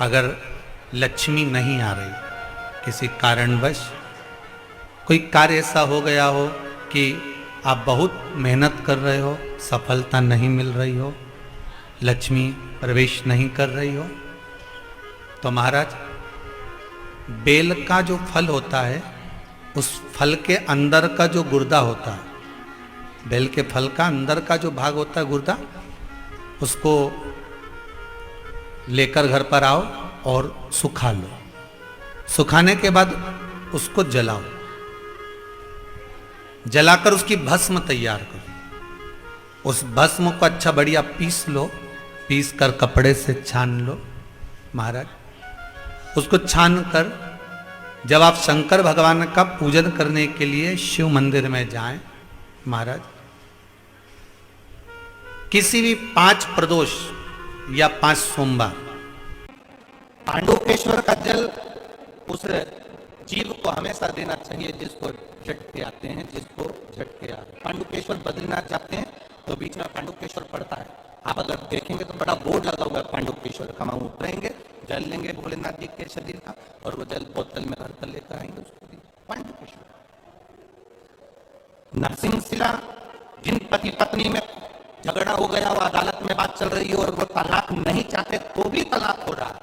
अगर लक्ष्मी नहीं आ रही, किसी कारणवश कोई कार्य ऐसा हो गया हो कि आप बहुत मेहनत कर रहे हो, सफलता नहीं मिल रही हो, लक्ष्मी प्रवेश नहीं कर रही हो, तो महाराज बेल का जो फल होता है, उस फल के अंदर का जो गुर्दा होता है, बेल के फल का अंदर का जो भाग होता है गुर्दा, उसको लेकर घर पर आओ और सुखा लो। सुखाने के बाद उसको जलाओ, जलाकर उसकी भस्म तैयार करो। उस भस्म को अच्छा बढ़िया पीस लो, पीस कर कपड़े से छान लो महाराज। उसको छान कर जब आप शंकर भगवान का पूजन करने के लिए शिव मंदिर में जाएं महाराज, किसी भी 5 प्रदोष या 5 सोमवार पांडुकेश्वर का जल उस जीव को हमेशा देना चाहिए जिसको झटके आते हैं, जिसको झटके आते हैं। पांडुकेश्वर बद्रीनाथ जाते हैं तो बीच में पांडुकेश्वर पड़ता है, आप अगर देखेंगे तो बड़ा बोर्ड लगा हुआ है पांडुकेश्वर का। वहां उतरेंगे, जल लेंगे भोलेनाथ जी के शरीर का और वो जल बोतल में घर पर लेकर आएंगे उसको। पांडुकेश्वर नरसिंहशिला, जिन पति पत्नी में झगड़ा हो गया, वो अदालत में बात चल रही है और वो तलाक नहीं चाहते तो भी तलाक हो रहा है,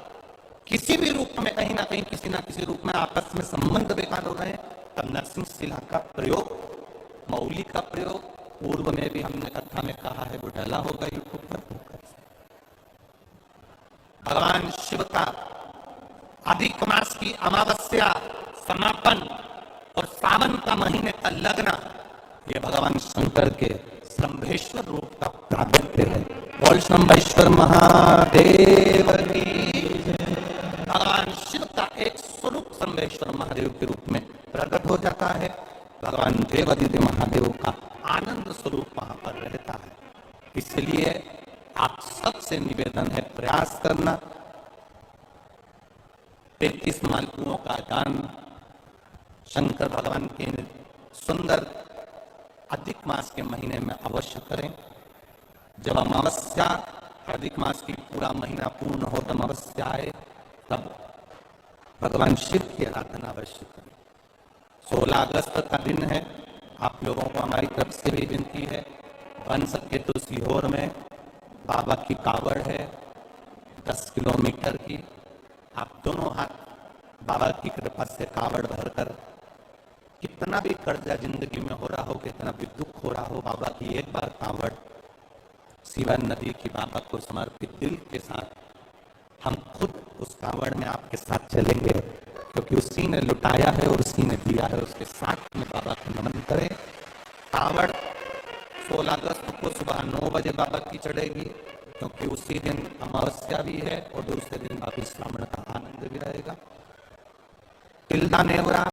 किसी भी रूप में कहीं ना कहीं किसी ना किसी रूप में आपस में संबंध बेकार हो रहे हैं, तब नरसिंहशिला का प्रयोग, मौली का प्रयोग पूर्व में भी हमने कथा में कहा है, वो डला होगा यूट्यूब पर। भगवान शिव का अधिक मास की अमावस्या समापन और सावन का महीने का लग्न, ये भगवान शंकर के शंभेश्वर रूप का प्रागट्य है। बोल शंभेश्वर महादेव की। भगवान शिव का एक स्वरूप शंभेश्वर महादेव के रूप में प्रकट हो जाता है। भगवान देवादिदेव महादेव का आनंद स्वरूप वहां पर रहता है। इसलिए आप सबसे निवेदन है, प्रयास करना 33 मालपुओं का दान शंकर भगवान के सुंदर अधिक मास के महीने में अवश्य करें। जब अमावस्या अधिक मास की पूरा महीना पूर्ण हो, तब अमावस्या आए, तब भगवान शिव की आराधना अवश्य करें। 16 अगस्त का दिन है, आप लोगों को हमारी तरफ से भी विनती है, बन सके तो सीहोर में बाबा की कावड़ है 10 किलोमीटर की, आप दोनों हाथ बाबा की कृपा से कावड़ भरकर, कितना भी कर्जा जिंदगी में हो रहा हो, कितना भी दुख हो रहा हो, बाबा की एक बार कावड़ शिवा नदी की बाबा को समर्पित दिल के साथ हम खुद उस कावड़ में आपके साथ चलेंगे, क्योंकि उसी ने लुटाया है और उसी ने दिया है, उसके साथ में बाबा को नमन करें। कावड़ 16 अगस्त को सुबह 9 बजे बाबा की चढ़ेगी, क्योंकि उसी दिन अमावस्या भी है और दूसरे दिन बाबी श्रावण का आनंद भी रहेगा। तिल्दा नेवरा